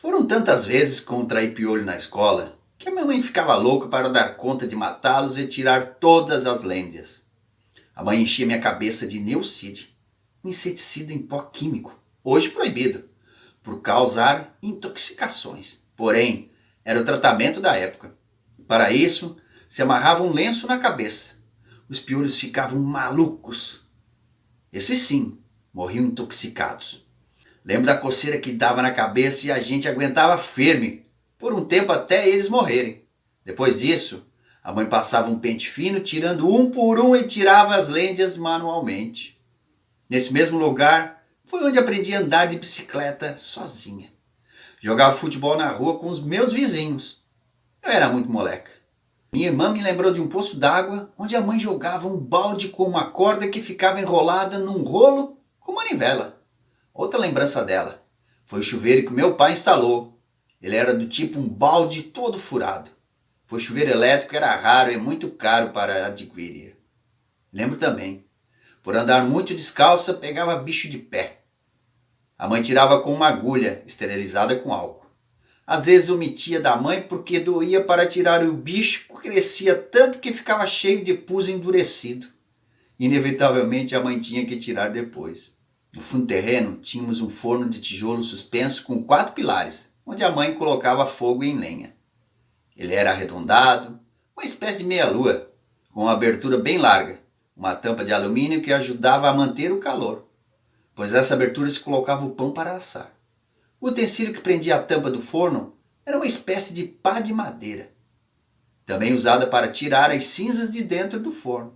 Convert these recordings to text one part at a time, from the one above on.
Foram tantas vezes contrair piolho na escola que a minha mãe ficava louca para dar conta de matá-los e tirar todas as lêndias. A mãe enchia minha cabeça de Neucid, um inseticida em pó químico, hoje proibido, por causar intoxicações. Porém, era o tratamento da época. Para isso, se amarrava um lenço na cabeça. Os piolhos ficavam malucos. Esses sim, morriam intoxicados. Lembro da coceira que dava na cabeça e a gente aguentava firme, por um tempo até eles morrerem. Depois disso, a mãe passava um pente fino, tirando um por um e tirava as lêndias manualmente. Nesse mesmo lugar, foi onde aprendi a andar de bicicleta sozinha. Jogava futebol na rua com os meus vizinhos. Eu era muito moleca. Minha irmã me lembrou de um poço d'água onde a mãe jogava um balde com uma corda que ficava enrolada num rolo com manivela. Outra lembrança dela foi o chuveiro que meu pai instalou. Ele era do tipo um balde todo furado. Pois chuveiro elétrico era raro e muito caro para adquirir. Lembro também, por andar muito descalça, pegava bicho de pé. A mãe tirava com uma agulha, esterilizada com álcool. Às vezes omitia da mãe porque doía para tirar o bicho, crescia tanto que ficava cheio de pus endurecido. Inevitavelmente a mãe tinha que tirar depois. No fundo do terreno tínhamos um forno de tijolo suspenso com 4 pilares, onde a mãe colocava fogo em lenha. Ele era arredondado, uma espécie de meia-lua, com uma abertura bem larga, uma tampa de alumínio que ajudava a manter o calor, pois nessa abertura se colocava o pão para assar. O utensílio que prendia a tampa do forno era uma espécie de pá de madeira, também usada para tirar as cinzas de dentro do forno.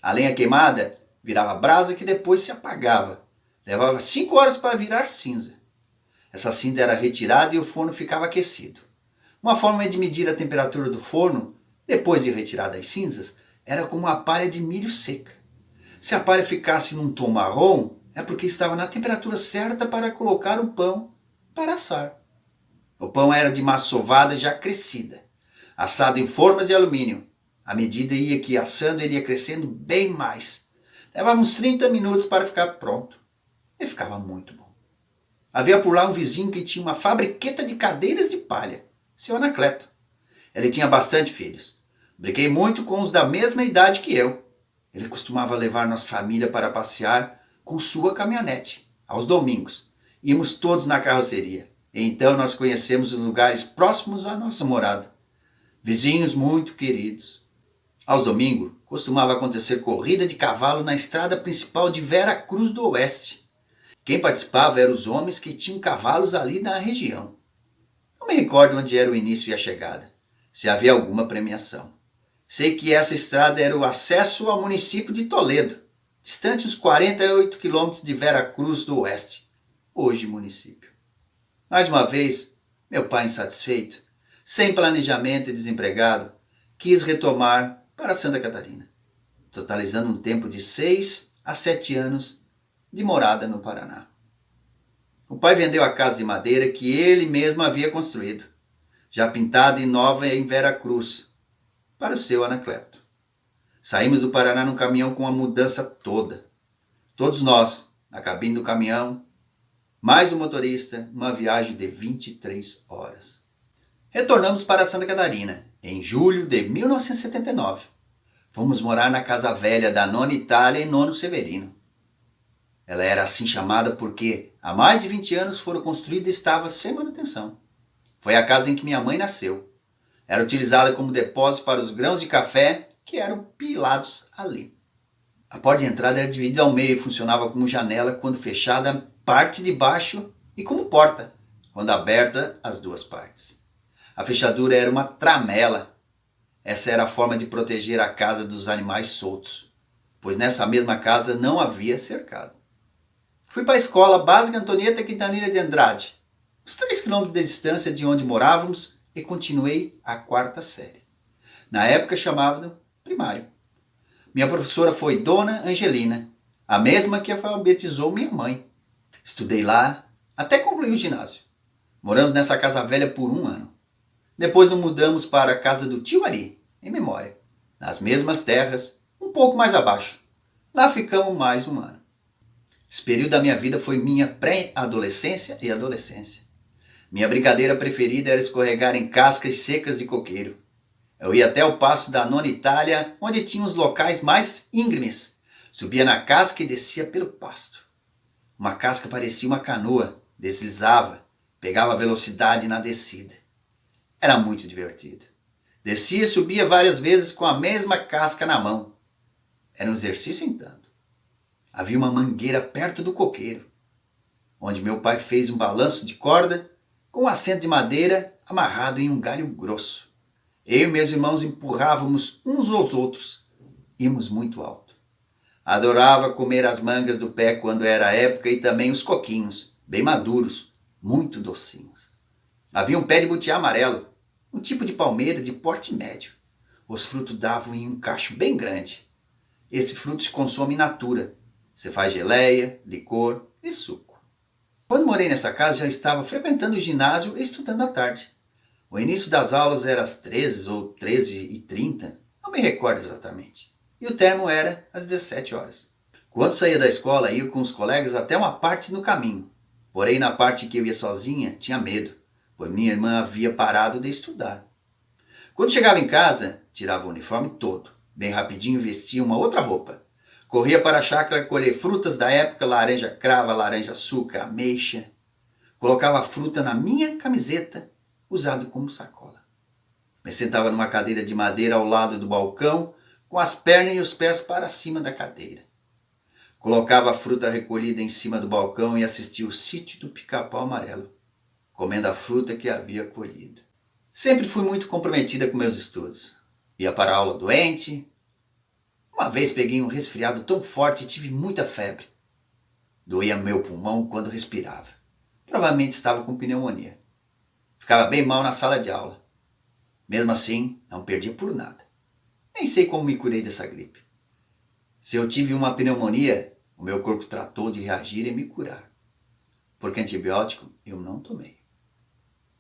A lenha queimada virava brasa que depois se apagava. Levava 5 horas para virar cinza. Essa cinza era retirada e o forno ficava aquecido. Uma forma de medir a temperatura do forno, depois de retirada as cinzas, era com uma palha de milho seca. Se a palha ficasse num tom marrom, é porque estava na temperatura certa para colocar o pão para assar. O pão era de massa sovada já crescida, assado em formas de alumínio. À medida que ia assando, ele ia crescendo bem mais. Levava uns 30 minutos para ficar pronto. E ficava muito bom. Havia por lá um vizinho que tinha uma fabriqueta de cadeiras de palha, seu Anacleto. Ele tinha bastante filhos. Brinquei muito com os da mesma idade que eu. Ele costumava levar nossa família para passear com sua caminhonete, aos domingos. Íamos todos na carroceria. E então nós conhecemos os lugares próximos à nossa morada. Vizinhos muito queridos. Aos domingos, costumava acontecer corrida de cavalo na estrada principal de Vera Cruz do Oeste. Quem participava eram os homens que tinham cavalos ali na região. Não me recordo onde era o início e a chegada, se havia alguma premiação. Sei que essa estrada era o acesso ao município de Toledo, distante uns 48 quilômetros de Vera Cruz do Oeste, hoje município. Mais uma vez, meu pai insatisfeito, sem planejamento e desempregado, quis retomar para Santa Catarina, totalizando um tempo de 6 a 7 anos de morada no Paraná. O pai vendeu a casa de madeira que ele mesmo havia construído, já pintada e nova em Vera Cruz, para o seu Anacleto. Saímos do Paraná num caminhão com a mudança toda. Todos nós, na cabine do caminhão, mais o motorista, uma viagem de 23 horas. Retornamos para Santa Catarina, em julho de 1979. Fomos morar na casa velha da Nona Itália e Nono Severino. Ela era assim chamada porque há mais de 20 anos fora construída e estava sem manutenção. Foi a casa em que minha mãe nasceu. Era utilizada como depósito para os grãos de café que eram pilados ali. A porta de entrada era dividida ao meio e funcionava como janela quando fechada a parte de baixo e como porta, quando aberta as duas partes. A fechadura era uma tramela. Essa era a forma de proteger a casa dos animais soltos, pois nessa mesma casa não havia cercado. Fui para a escola básica Antonieta Quintanilha de Andrade, uns 3 quilômetros de distância de onde morávamos, e continuei a 4ª série. Na época chamava primário. Minha professora foi Dona Angelina, a mesma que alfabetizou minha mãe. Estudei lá até concluir o ginásio. Moramos nessa casa velha por 1 ano. Depois nos mudamos para a casa do tio Ari, em Memória, nas mesmas terras, um pouco mais abaixo. Lá ficamos mais 1 ano. Esse período da minha vida foi minha pré-adolescência e adolescência. Minha brincadeira preferida era escorregar em cascas secas de coqueiro. Eu ia até o passo da Nona Itália, onde tinha os locais mais íngremes. Subia na casca e descia pelo pasto. Uma casca parecia uma canoa, deslizava, pegava velocidade na descida. Era muito divertido. Descia e subia várias vezes com a mesma casca na mão. Era um exercício em tanto. Havia uma mangueira perto do coqueiro, onde meu pai fez um balanço de corda com um assento de madeira amarrado em um galho grosso. Eu e meus irmãos empurrávamos uns aos outros. Íamos muito alto. Adorava comer as mangas do pé quando era época e também os coquinhos, bem maduros, muito docinhos. Havia um pé de butiá amarelo, um tipo de palmeira de porte médio. Os frutos davam em um cacho bem grande. Esse fruto se consome in natura. Você faz geleia, licor e suco. Quando morei nessa casa, já estava frequentando o ginásio e estudando à tarde. O início das aulas era às 13 ou 13h30, não me recordo exatamente. E o término era às 17 horas. Quando saía da escola, ia com os colegas até uma parte no caminho. Porém, na parte que eu ia sozinha, tinha medo, pois minha irmã havia parado de estudar. Quando chegava em casa, tirava o uniforme todo. Bem rapidinho vestia uma outra roupa. Corria para a chácara colher frutas da época, laranja crava, laranja açúcar, ameixa. Colocava a fruta na minha camiseta, usado como sacola. Me sentava numa cadeira de madeira ao lado do balcão, com as pernas e os pés para cima da cadeira. Colocava a fruta recolhida em cima do balcão e assistia o sítio do Pica-Pau Amarelo, comendo a fruta que havia colhido. Sempre fui muito comprometida com meus estudos. Ia para a aula doente. Uma vez peguei um resfriado tão forte e tive muita febre. Doía meu pulmão quando respirava. Provavelmente estava com pneumonia. Ficava bem mal na sala de aula. Mesmo assim, não perdia por nada. Nem sei como me curei dessa gripe. Se eu tive uma pneumonia, o meu corpo tratou de reagir e me curar. Porque antibiótico eu não tomei.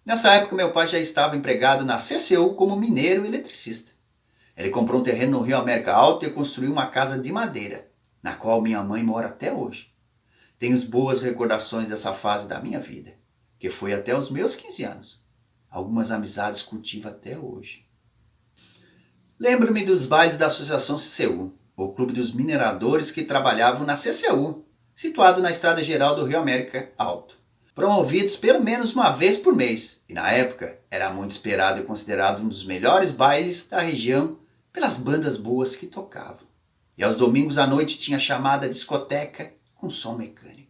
Nessa época, meu pai já estava empregado na CCU como mineiro e eletricista. Ele comprou um terreno no Rio América Alto e construiu uma casa de madeira, na qual minha mãe mora até hoje. Tenho boas recordações dessa fase da minha vida, que foi até os meus 15 anos. Algumas amizades cultivo até hoje. Lembro-me dos bailes da Associação CCU, o clube dos mineradores que trabalhavam na CCU, situado na Estrada Geral do Rio América Alto. Promovidos pelo menos uma vez por mês, e na época era muito esperado e considerado um dos melhores bailes da região pelas bandas boas que tocavam. E aos domingos à noite tinha chamada discoteca com som mecânico.